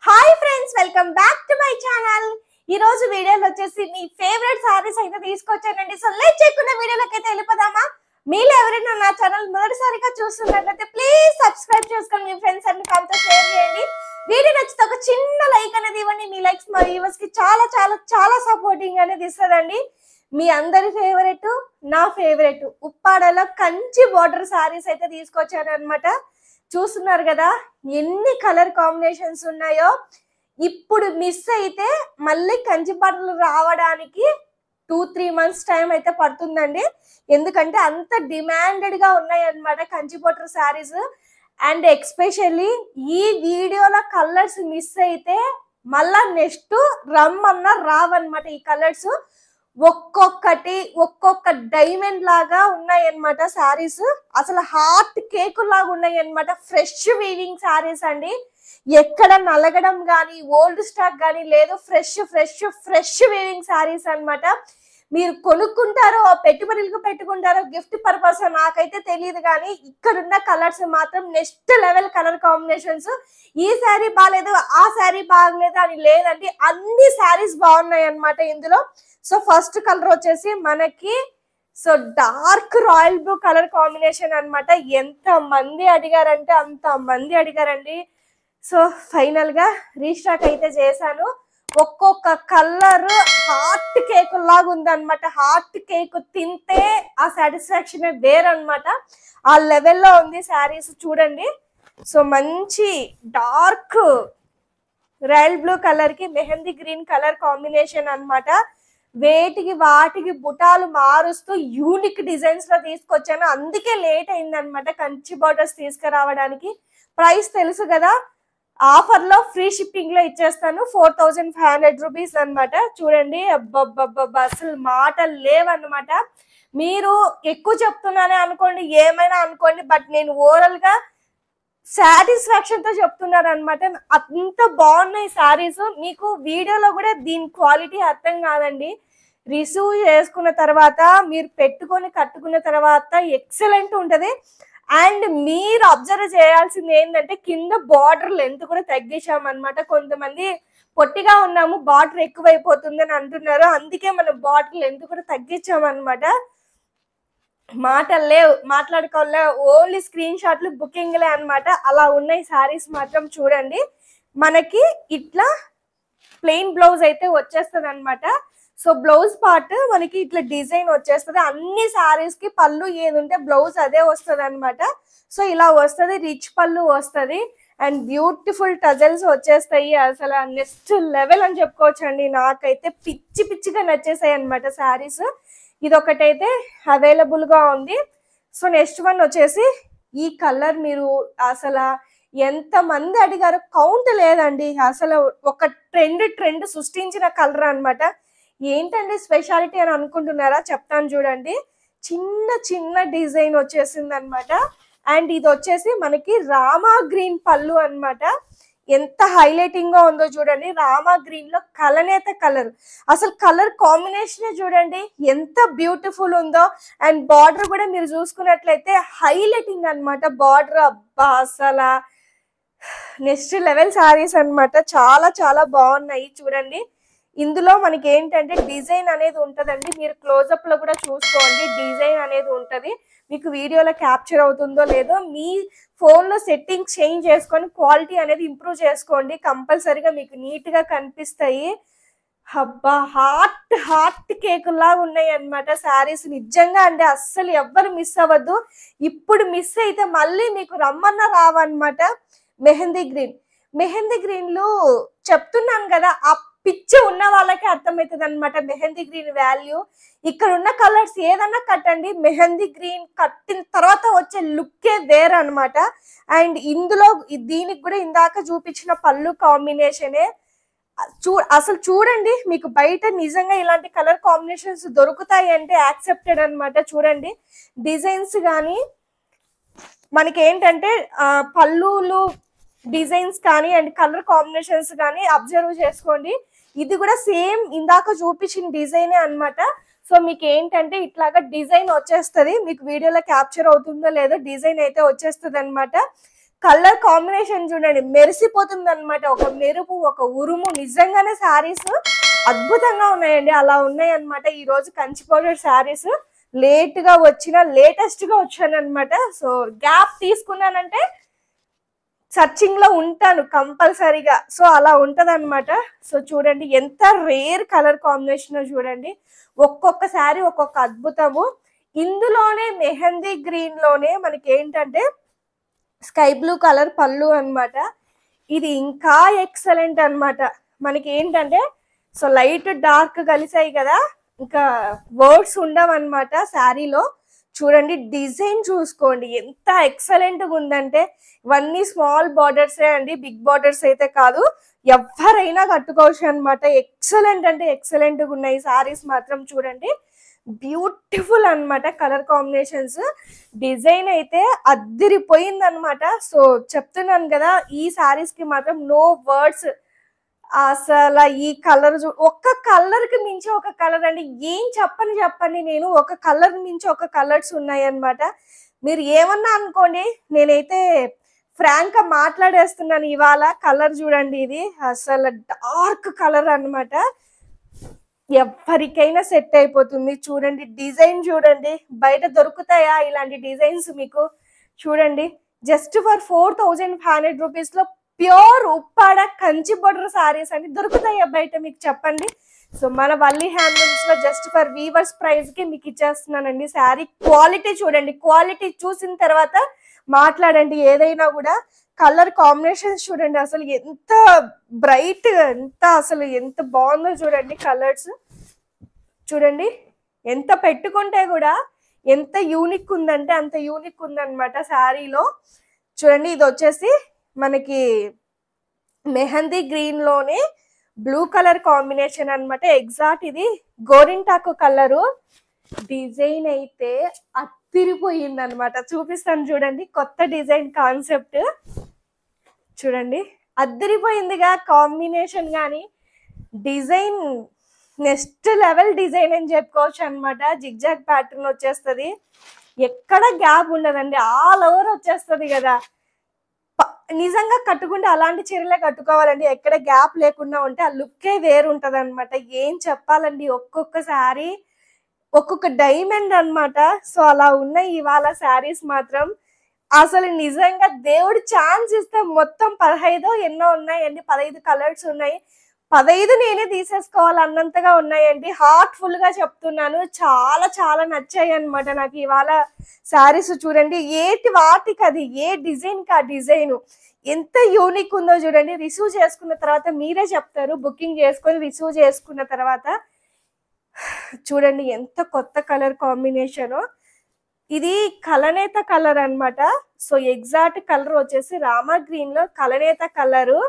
Hi friends, welcome back to my channel. ఈ రోజు వీడియోలో వచ్చేసి మీ ఫేవరెట్ సారీస్ అయితే తీసుకొచ్చానండి. సో లేట్ చేయకుండా వీడియోలోకి అయితే వెళ్ళిపోదామా? మీలో ఎవరైనా నా ఛానల్ మొదటిసారిగా చూస్తున్నట్లయితే ప్లీజ్ సబ్స్క్రైబ్ చేసుకొని మీ ఫ్రెండ్స్ అండ్ ఫ్యామిలీతో షేర్ చేయండి. వీడియో నచ్చితే ఒక చిన్న లైక్ అనేది ఇవ్వండి. మీ లైక్స్ మా వ్యూవర్స్ కి చాలా చాలా చాలా సపోర్టింగ్ అనేది ఇస్తుందండి. మీ అందరి ఫేవరెట్, నా ఫేవరెట్ ఉప్పాడలో కంచి బోర్డర్ సారీస్ అయితే తీసుకొచ్చాను అనమాట. చూస్తున్నారు కదా ఎన్ని కలర్ కాంబినేషన్స్ ఉన్నాయో. ఇప్పుడు మిస్ అయితే మళ్ళీ కంచి బట్టలు రావడానికి 2-3 months టైం అయితే పడుతుందండి. ఎందుకంటే అంత డిమాండెడ్ గా ఉన్నాయి అన్నమాట Kanchi border saris. And especially ఈ వీడియోలో కలర్స్ మిస్ అయితే మళ్ళా నెక్స్ట్ రమ్మన్నా రావన్నమాట. ఈ కలర్స్ ఒక్కొక్కటి ఒక్కొక్క డైమండ్ లాగా ఉన్నాయి అన్నమాట సారీస్. అసలు హార్ట్ కేక్ లాగా ఉన్నాయి అన్నమాట. ఫ్రెష్ వీవింగ్ సారీస్ అండి. ఎక్కడ నలగడం గానీ ఓల్డ్ స్టాక్ గానీ లేదు. Fresh fresh fresh weaving saris అన్నమాట. మీరు కొనుక్కుంటారో పెట్టుబడులకు పెట్టుకుంటారో గిఫ్ట్ పర్పస్ నాకైతే తెలియదు, కానీ ఇక్కడున్న కలర్స్ మాత్రం నెక్స్ట్ లెవెల్ కలర్ కాంబినేషన్స్. ఈ శారీ బాగాలేదు, ఆ శారీ బాగలేదు అని లేదండి, అన్ని శారీస్ బాగున్నాయి అన్నమాట ఇందులో. సో ఫస్ట్ కలర్ వచ్చేసి మనకి dark royal blue colour combination అన్నమాట. ఎంత మంది అడిగారంటే అంత మంది అడిగారండి. సో ఫైనల్ గా రీస్టాక్ అయితే చేశాను. ఒక్కొక్క కలర్ హార్ట్ కేక్ లాగా ఉంది అనమాట. హార్ట్ కేక్ తింటే ఆ సాటిస్ఫాక్షన్ వేరనమాట. ఆ లెవెల్లో ఉంది శారీస్ చూడండి. సో మంచి డార్క్ రాయల్ బ్లూ కలర్ కి మెహందీ గ్రీన్ కలర్ కాంబినేషన్ అన్నమాట. వేటికి వాటికి బుటాలు మారుస్తూ యూనిక్ డిజైన్స్ లో తీసుకొచ్చాను. అందుకే లేట్ అయింది అనమాట కంచి బోర్డర్స్ తీసుకురావడానికి. ప్రైస్ తెలుసు కదా, ఆఫర్ లో ఫ్రీ షిప్పింగ్ లో ఇచ్చేస్తాను. 4500 రూపీస్ అనమాట. చూడండి అబ్బబ్బబ్బబ్బా, అసలు మాటలు లేవన్నమాట. మీరు ఎక్కువ చెప్తున్నానే అనుకోండి, ఏమైనా అనుకోండి, బట్ నేను ఓవరాల్ గా సాటిస్ఫాక్షన్ తో చెప్తున్నాను అనమాట. అంత బాగున్నాయి సారీస్. మీకు వీడియోలో కూడా దీని క్వాలిటీ అర్థం కాదండి. రిసీవ్ చేసుకున్న తర్వాత మీరు పెట్టుకొని కట్టుకున్న తర్వాత ఎక్సలెంట్ ఉంటది. అండ్ మీరు అబ్జర్వ్ చేయాల్సింది ఏంటంటే కింద బార్డర్ లెంత్ కూడా తగ్గించామన్నమాట. కొంతమంది పొట్టిగా ఉన్నాము బార్డర్ ఎక్కువైపోతుంది అని అంటున్నారు, అందుకే మనం బార్డర్ లెంత్ కూడా తగ్గించామన్నమాట. మాటలు లేవు, మాట్లాడుకోలే, ఓన్లీ స్క్రీన్ షాట్లు బుకింగ్లే అనమాట. అలా ఉన్నాయి సారీస్ మాత్రం. చూడండి మనకి ఇట్లా ప్లెయిన్ బ్లౌజ్ అయితే వచ్చేస్తుంది అనమాట. సో బ్లౌజ్ పార్ట్ మనకి ఇట్లా డిజైన్ వచ్చేస్తుంది. అన్ని సారీస్ కి పళ్ళు ఏది ఉంటే బ్లౌజ్ అదే వస్తుంది అనమాట. సో ఇలా వస్తుంది, రిచ్ పళ్ళు వస్తుంది అండ్ బ్యూటిఫుల్ టజల్స్ వచ్చేస్తాయి. అసలు నెక్స్ట్ లెవెల్ అని చెప్పుకోవచ్చు అండి. నాకైతే పిచ్చి పిచ్చిగా నచ్చేసాయి అనమాట సారీస్. ఇది ఒకటైతే అవైలబుల్ గా ఉంది. సో నెక్స్ట్ వన్ వచ్చేసి ఈ కలర్. మీరు అసలు ఎంత మంది అడిగారు, కౌంట్ లేదండి. అసలు ఒక ట్రెండ్ సృష్టించిన కలర్ అన్నమాట. ఏంటండి స్పెషాలిటీ అని అనుకుంటున్నారా? చెప్తాను చూడండి. చిన్న చిన్న డిజైన్ వచ్చేసింది అనమాట. అండ్ ఇది వచ్చేసి మనకి రామా గ్రీన్ పళ్ళు అన్నమాట. ఎంత హైలైటింగ్ గా ఉందో చూడండి. రామా గ్రీన్ లో కలనేత కలర్, అసలు కలర్ కాంబినేషన్ చూడండి ఎంత బ్యూటిఫుల్ ఉందో. అండ్ బార్డర్ కూడా మీరు చూసుకున్నట్లయితే హైలైటింగ్ అన్నమాట బార్డర్. అబ్బా అసలు నెక్స్ట్ లెవెల్ సారీస్ అన్నమాట. చాలా చాలా బాగున్నాయి చూడండి. ఇందులో మనకి ఏంటంటే డిజైన్ అనేది ఉంటదండి. మీరు క్లోజప్ లో కూడా చూసుకోండి, డిజైన్ అనేది ఉంటది. మీకు వీడియోలో క్యాప్చర్ అవుతుందో లేదో మీ ఫోన్ లో సెట్టింగ్ చేంజ్ చేసుకొని క్వాలిటీ అనేది ఇంప్రూవ్ చేసుకోండి. కంపల్సరీగా మీకు నీట్ గా కనిపిస్తాయి. అబ్బా హార్ట్ కేక్ లాగా ఉన్నాయి అన్నమాట శారీస్. నిజంగా అండి, అస్సలు ఎవ్వరు మిస్ అవ్వద్దు. ఇప్పుడు మిస్ అయితే మళ్ళీ మీకు రమ్మన్నా రావన్నమాట. మెహందీ గ్రీన్ లో చెప్తున్నాను కదా, ఆ పిచ్చి ఉన్న వాళ్ళకి అర్థమవుతుంది అనమాట మెహందీ గ్రీన్ వాల్యూ. ఇక్కడ ఉన్న కలర్స్ ఏదన్నా కట్టండి, మెహందీ గ్రీన్ కట్టిన తర్వాత వచ్చే లుక్కే వేరే అనమాట. అండ్ ఇందులో దీనికి కూడా ఇందాక చూపించిన పళ్ళు కాంబినేషనే. అసలు చూడండి, మీకు బయట నిజంగా ఇలాంటి కలర్ కాంబినేషన్స్ దొరుకుతాయి అంటే యాక్సెప్టెడ్ అనమాట. చూడండి డిజైన్స్ కానీ మనకి ఏంటంటే పళ్ళులు డిజైన్స్ కానీ అండ్ కలర్ కాంబినేషన్స్ కానీ అబ్జర్వ్ చేసుకోండి. ఇది కూడా సేమ్ ఇందాక చూపించిన డిజైనే అన్నమాట. సో మీకు ఏంటంటే ఇట్లాగా డిజైన్ వచ్చేస్తుంది. మీకు వీడియోలో క్యాప్చర్ అవుతుందో లేదో డిజైన్ అయితే వచ్చేస్తుంది అనమాట. కలర్ కాంబినేషన్ చూడండి మెరిసిపోతుంది అనమాట. ఒక మెరుపు, ఒక ఉరుము. నిజంగానే శారీస్ అద్భుతంగా ఉన్నాయండి. అలా ఉన్నాయి అనమాట. ఈ రోజు కంచి బోర్డర్ శారీస్ లేట్ గా వచ్చిన, లేటెస్ట్ గా వచ్చాను అనమాట. సో గ్యాప్ తీసుకున్నానంటే సర్చింగ్ లో ఉంటాను కంపల్సరీగా. సో అలా ఉంటది అనమాట. సో చూడండి ఎంత రేర్ కలర్ కాంబినేషన్ చూడండి. ఒక్కొక్క శారీ ఒక్కొక్క అద్భుతము. ఇందులోనే మెహందీ గ్రీన్ లోనే మనకి ఏంటంటే స్కై బ్లూ కలర్ పళ్ళు అన్నమాట. ఇది ఇంకా ఎక్సలెంట్ అన్నమాట. మనకి ఏంటంటే సో లైట్ డార్క్ కలిసాయి కదా, ఇంకా వర్డ్స్ ఉండవన్నమాట శారీలో. చూడండి డిజైన్ చూసుకోండి ఎంత ఎక్సలెంట్ గా ఉందంటే. ఇవన్నీ స్మాల్ బార్డర్సే అండి, బిగ్ బార్డర్స్ అయితే కాదు. ఎవరైనా కట్టుకోవచ్చు అనమాట. ఎక్సలెంట్ అంటే ఎక్సలెంట్ గా ఉన్నాయి శారీస్ మాత్రం. చూడండి బ్యూటిఫుల్ అన్నమాట కలర్ కాంబినేషన్స్. డిజైన్ అయితే అద్దిరిపోయింది అనమాట. సో చెప్తున్నాను కదా, ఈ శారీస్ కి మాత్రం నో వర్డ్స్. అసలు ఈ కలర్ ఒక్క కలర్ కి మించి ఒక కలర్ అండి. ఏం చెప్పండి నేను, ఒక కలర్ మించి ఒక కలర్స్ ఉన్నాయి అన్నమాట. మీరు ఏమన్నా అనుకోండి, నేనైతే ఫ్రాంక్ గా మాట్లాడేస్తున్నాను ఇవాళ. కలర్ చూడండి, ఇది అసలు డార్క్ కలర్ అన్నమాట. ఎవరికైనా సెట్ అయిపోతుంది. చూడండి డిజైన్ చూడండి, బయట దొరుకుతాయా ఇలాంటి డిజైన్స్ మీకు? చూడండి జస్ట్ ఫర్ 4500 రూపీస్ లో ప్యూర్ ఉప్పాడ కంచి బోర్డర్ సారీస్ అండి. దొరుకుతాయా బయట మీకు చెప్పండి? సో మన వల్లి హ్యాండ్లూమ్స్ లో జస్ట్ ఫర్ వీవర్స్ ప్రైస్ కి మీకు ఇచ్చేస్తున్నానండి. శారీ క్వాలిటీ చూడండి, క్వాలిటీ చూసిన తర్వాత మాట్లాడండి ఏదైనా కూడా. కలర్ కాంబినేషన్స్ చూడండి అసలు ఎంత బ్రైట్, ఎంత అసలు ఎంత బాగుందో చూడండి. కలర్స్ చూడండి ఎంత పెట్టుకుంటే కూడా ఎంత యూనిక్ ఉందంటే అంత యూనిక్ ఉందన్నమాట శారీలో. చూడండి ఇది వచ్చేసి మనకి మెహందీ గ్రీన్ లోనే బ్లూ కలర్ కాంబినేషన్ అన్నమాట. ఎగ్జాక్ట్ ఇది గోరింటాకు కలరు. డిజైన్ అయితే అత్తిరిపోయింది అనమాట. చూపిస్తాను చూడండి, కొత్త డిజైన్ కాన్సెప్ట్ చూడండి. అద్దరిపోయిందిగా కాంబినేషన్, కానీ డిజైన్ నెక్స్ట్ లెవెల్ డిజైన్ అని చెప్పుకోవచ్చు అనమాట. జిగ్జాగ్ ప్యాటర్న్ వచ్చేస్తుంది, ఎక్కడ గ్యాప్ ఉండదండి, ఆల్ ఓవర్ వచ్చేస్తుంది కదా. నిజంగా కట్టుకుంటే అలాంటి చీరలే కట్టుకోవాలండి, ఎక్కడ గ్యాప్ లేకుండా ఉంటే ఆ లుక్కే వేరు ఉంటది అనమాట. ఏం చెప్పాలండి, ఒక్కొక్క శారీ ఒక్కొక్క డైమండ్ అన్నమాట. సో అలా ఉన్నాయి ఇవాళ శారీస్ మాత్రం. అసలు నిజంగా దేవుడు ఛాన్స్ ఇస్తే మొత్తం 15 ఎన్నో ఉన్నాయండి, 15 కలర్స్ ఉన్నాయి. 15 నేనే తీసేసుకోవాలి అన్నంతగా ఉన్నాయండి. హార్ట్ఫుల్ గా చెప్తున్నాను, చాలా చాలా నచ్చాయి అనమాట నాకు ఇవాళ శారీస్. చూడండి ఏటి వాటికి అది, ఏ డిజైన్ కి ఆ డిజైన్ ఎంత యూనిక్ ఉందో చూడండి. రిసీవ్ చేసుకున్న తర్వాత మీరే చెప్తారు, బుకింగ్ చేసుకొని రిసీవ్ చేసుకున్న తర్వాత. చూడండి ఎంత కొత్త కలర్ కాంబినేషన్. ఇది కలనేత కలర్ అన్నమాట. సో ఎగ్జాక్ట్ కలర్ వచ్చేసి రామా గ్రీన్ లో కలనేత కలరు.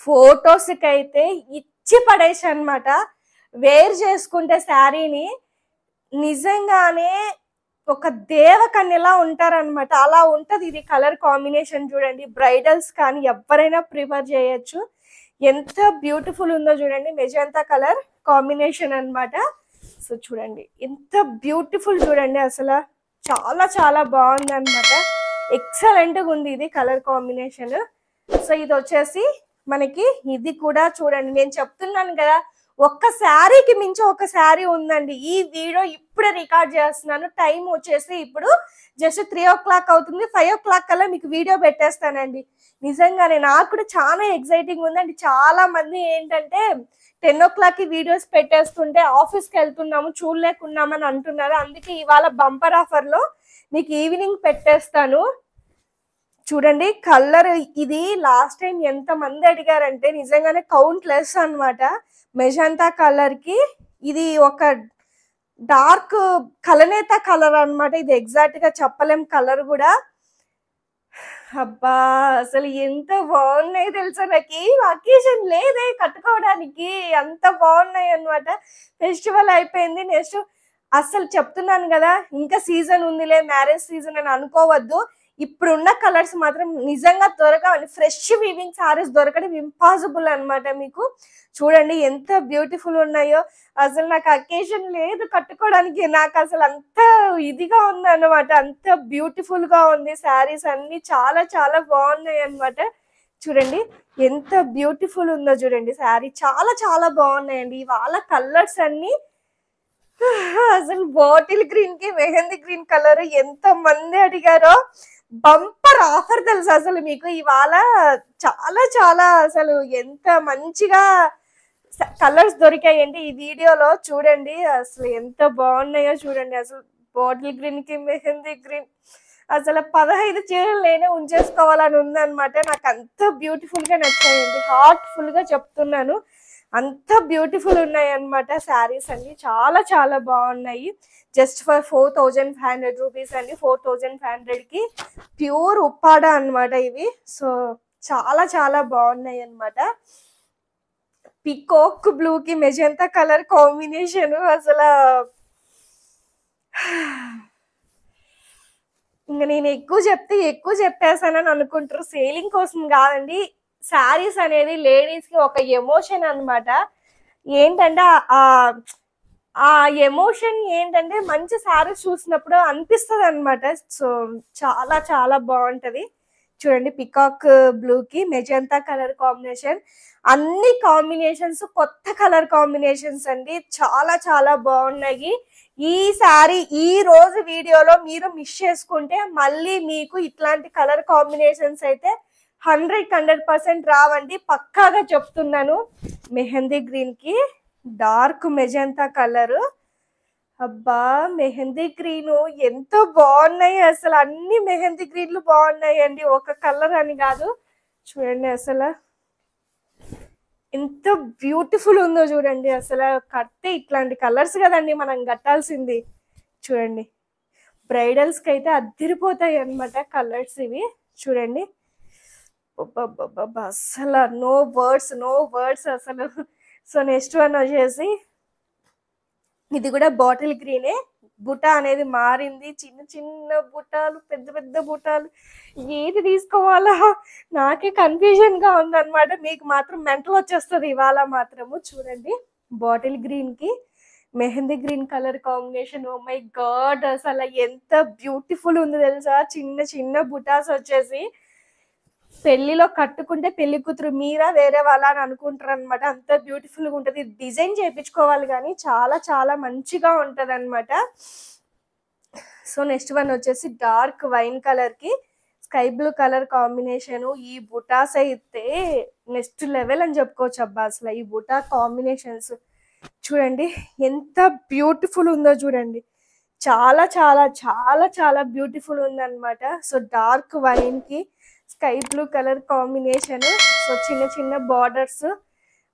ఫోటోస్ కి అయితే ఇచ్చి పడేసి అనమాట. వేర్ చేసుకుంటే శారీని నిజంగానే ఒక దేవకన్యలా ఉంటారనమాట. అలా ఉంటది ఇది కలర్ కాంబినేషన్. చూడండి బ్రైడల్స్ కానీ ఎవరైనా ప్రిఫర్ చేయొచ్చు. ఎంత బ్యూటిఫుల్ ఉందో చూడండి, మెజంతా కలర్ కాంబినేషన్ అన్నమాట. సో చూడండి ఎంత బ్యూటిఫుల్ చూడండి, అసలు చాలా చాలా బాగుంది అనమాట. ఎక్సలెంట్ గా ఉంది ఇది కలర్ కాంబినేషన్. సో ఇది వచ్చేసి మనకి ఇది కూడా చూడండి, నేను చెప్తున్నాను కదా ఒక్క శారీకి మించి ఒక శారీ ఉందండి. ఈ వీడియో ఇప్పుడే రికార్డ్ చేస్తున్నాను, టైం వచ్చేసి ఇప్పుడు జస్ట్ 3 o'clock అవుతుంది. 5 o'clock కల్లా మీకు వీడియో పెట్టేస్తానండి. నిజంగానే నాకు కూడా చాలా ఎక్సైటింగ్ ఉందండి. చాలా మంది ఏంటంటే 10 o'clock కి వీడియోస్ పెట్టేస్తుంటే ఆఫీస్కి వెళ్తున్నాము చూడలేకున్నామని అంటున్నారు. అందుకే ఇవాళ బంపర్ ఆఫర్ లో మీకు ఈవినింగ్ పెట్టేస్తాను. చూడండి కలర్ ఇది లాస్ట్ టైం ఎంత మంది అడిగారంటే నిజంగానే కౌంట్లెస్ అన్నమాట. మెజంతా కలర్ కి ఇది ఒక డార్క్ కలనేత కలర్ అన్నమాట. ఇది ఎగ్జాక్ట్ గా చెప్పలేం కలర్ కూడా. అబ్బా అసలు ఎంత బాగున్నాయి తెలుసా, నాకు అకేషన్ లేదే కట్టుకోవడానికి, అంత బాగున్నాయి అన్నమాట. ఫెస్టివల్ అయిపోయింది, నెక్స్ట్ అసలు చెప్తున్నాను కదా ఇంకా సీజన్ ఉందిలే, మ్యారేజ్ సీజన్ అని అనుకోవద్దు. ఇప్పుడున్న కలర్స్ మాత్రం నిజంగా దొరకవండి. ఫ్రెష్ వీవింగ్ సారీస్ దొరకడం ఇంపాసిబుల్ అన్నమాట. మీకు చూడండి ఎంత బ్యూటిఫుల్ ఉన్నాయో. అసలు నాకు అకేషన్ లేదు కట్టుకోవడానికి, నాకు అసలు అంత ఇదిగా ఉంది అన్నమాట. అంత బ్యూటిఫుల్ గా ఉంది. శారీస్ అన్ని చాలా చాలా బాగున్నాయి అన్నమాట. చూడండి ఎంత బ్యూటిఫుల్ ఉందో చూడండి. శారీ చాలా చాలా బాగున్నాయండి. ఇవాళ కలర్స్ అన్ని అసలు బాటిల్ గ్రీన్ కి మెహందీ గ్రీన్ కలర్ ఎంత మంది అడిగారో. బంపర్ ఆఫర్ తెలుసు అసలు మీకు ఇవాళ. చాలా చాలా అసలు ఎంత మంచిగా కలర్స్ దొరికాయండి ఈ వీడియోలో. చూడండి అసలు ఎంత బాగున్నాయో చూడండి. అసలు బాటిల్ గ్రీన్ కి మెహందీ గ్రీన్ అసలు 15 చీరలు నేనే ఉంచేసుకోవాలని ఉందన్నమాట. నాకు అంత బ్యూటిఫుల్ గా నచ్చాయండి. హార్ట్ఫుల్ గా చెప్తున్నాను, అంత బ్యూటిఫుల్ ఉన్నాయి అన్నమాట. శారీస్ అన్ని చాలా చాలా బాగున్నాయి. జస్ట్ ఫర్ 4500 రూపీస్ అండి. 4500 కి ప్యూర్ ఉప్పాడ అన్నమాట ఇవి. సో చాలా చాలా బాగున్నాయి అన్నమాట. పికాక్ బ్లూ కి మెజెంతా కలర్ కాంబినేషన్ అసలు ఇంకా నేను ఎక్కువ చెప్పేసానని అనుకుంటారు. సేలింగ్ కోసం కాదండి. శారీస్ అనేది లేడీస్ కి ఒక ఎమోషన్ అన్నమాట. ఏంటంటే ఆ ఎమోషన్ ఏంటంటే మంచి శారీస్ చూసినప్పుడు అనిపిస్తుంది అన్నమాట. సో చాలా చాలా బాగుంటది. చూడండి పికాక్ బ్లూ కి మెజెంతా కలర్ కాంబినేషన్. అన్ని కాంబినేషన్స్ కొత్త కలర్ కాంబినేషన్స్ అండి. చాలా చాలా బాగున్నాయి. ఈ శారీ ఈ రోజు వీడియోలో మీరు మిస్ చేసుకుంటే మళ్ళీ మీకు ఇట్లాంటి కలర్ కాంబినేషన్స్ అయితే 100% రావండి. పక్కాగా చెప్తున్నాను. మెహందీ గ్రీన్ కి డార్క్ మెజెంతా కలర్. అబ్బా మెహందీ గ్రీన్ ఎంత బాగున్నాయి అసలు. అన్ని మెహందీ గ్రీన్లు బాగున్నాయి అండి, ఒక కలర్ అని కాదు. చూడండి అసలు ఎంత బ్యూటిఫుల్ ఉందో చూడండి. అసలు కడితే ఇట్లాంటి కలర్స్ కదండి మనం కట్టాల్సింది. చూడండి బ్రైడల్స్ కి అయితే అద్దరిపోతాయి అన్నమాట కలర్స్ ఇవి. చూడండి అసలు నో వర్డ్స్ అసలు. సో నెక్స్ట్ వన్ వచ్చేసి ఇది కూడా బాటిల్ గ్రీనే. బుటా అనేది మారింది. చిన్న చిన్న బుటాలు, పెద్ద పెద్ద బుటాలు, ఏది తీసుకోవాలా నాకే కన్ఫ్యూజన్ గా ఉందన్నమాట. మీకు మాత్రం మెంటల్ వచ్చేస్తుంది ఇవాళ మాత్రము. చూడండి బాటిల్ గ్రీన్ కి mehndi green colour combination. Oh my god అసలు ఎంత బ్యూటిఫుల్ ఉంది తెలుసా. చిన్న చిన్న బుటాస్ వచ్చేసి పెళ్లిలో కట్టుకుంటే పెళ్లి కూతురు మీరా వేరే వాళ్ళ అని అనుకుంటారు అనమాట. అంత బ్యూటిఫుల్ గా ఉంటది. డిజైన్ చేయించుకోవాలి కానీ చాలా చాలా మంచిగా ఉంటది అనమాట. సో నెక్స్ట్ వన్ వచ్చేసి డార్క్ వైన్ కలర్ కి స్కై బ్లూ కలర్ కాంబినేషన్. ఈ బుటాస్ అయితే నెక్స్ట్ లెవెల్ అని చెప్పుకోవచ్చు. అబ్బా అసలు ఈ బుటా కాంబినేషన్స్ చూడండి ఎంత బ్యూటిఫుల్ ఉందో చూడండి. చాలా చాలా చాలా చాలా బ్యూటిఫుల్ ఉంది అనమాట. సో డార్క్ వైన్ కి sky blue colour combination. So చిన్న చిన్న బార్డర్స్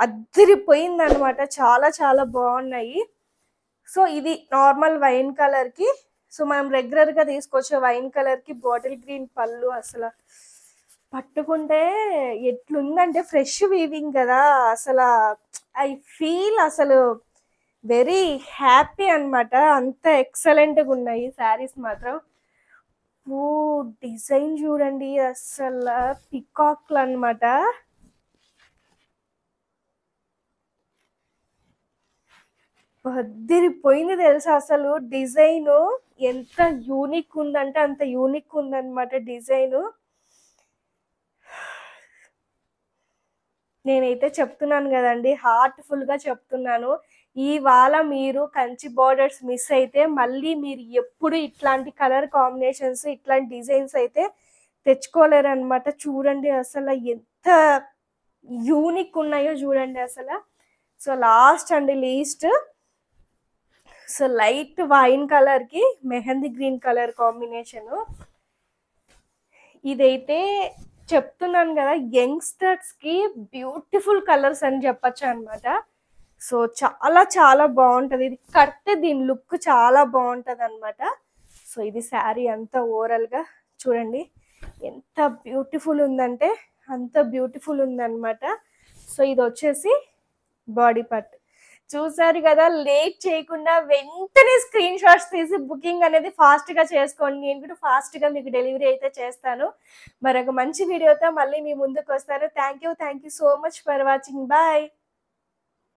అద్దరిపోయింది అనమాట. చాలా చాలా బాగున్నాయి. సో ఇది నార్మల్ వైన్ కలర్ కి. సో మనం రెగ్యులర్ గా తీసుకొచ్చే వైన్ కలర్ కి బాటిల్ గ్రీన్ పళ్ళు. అసలు పట్టుకుంటే ఎట్లుందంటే ఫ్రెష్ వీవింగ్ కదా. అసలు ఐ ఫీల్ అసలు వెరీ హ్యాపీ అన్నమాట. అంత ఎక్సలెంట్ గా ఉన్నాయి శారీస్ మాత్రం. ఓ డిజైన్ చూడండి అసలు పికాక్లు అన్నమాట. అద్దరిపోయింది తెలుసా. అసలు డిజైన్ ఎంత యూనిక్ ఉందంటే అంత యూనిక్ ఉందన్నమాట డిజైన్. నేనైతే చెప్తున్నాను కదండి, హార్ట్ఫుల్ గా చెప్తున్నాను. ఇవాళ మీరు కంచి బార్డర్స్ మిస్ అయితే మళ్ళీ మీరు ఎప్పుడు ఇట్లాంటి కలర్ కాంబినేషన్స్ ఇట్లాంటి డిజైన్స్ అయితే తెచ్చుకోలేరు అనమాట. చూడండి అసలు ఎంత యూనిక్ ఉన్నాయో చూడండి అసలు. So last and least so light wine colour కి మెహందీ గ్రీన్ కలర్ కాంబినేషన్. ఇదైతే చెప్తున్నాను కదా యంగ్స్టర్స్ కి బ్యూటిఫుల్ కలర్స్ అని చెప్పచ్చు అనమాట. సో చాలా చాలా బాగుంటది. ఇది కడితే దీని లుక్ చాలా బాగుంటది అనమాట. సో ఇది శారీ అంతా ఓవరాల్ గా చూడండి ఎంత బ్యూటిఫుల్ ఉందంటే అంత బ్యూటిఫుల్ ఉందన్నమాట. సో ఇది వచ్చేసి బాడీ పార్ట్. చూసారు కదా, లేట్ చేయకుండా వెంటనే స్క్రీన్ షాట్స్ తీసి బుకింగ్ అనేది ఫాస్ట్ గా చేసుకోండి. నేను కూడా ఫాస్ట్ గా మీకు డెలివరీ అయితే చేస్తాను. మరొక మంచి వీడియోతో మళ్ళీ మీ ముందుకు వస్తాను. Thank you so much for watching. Bye.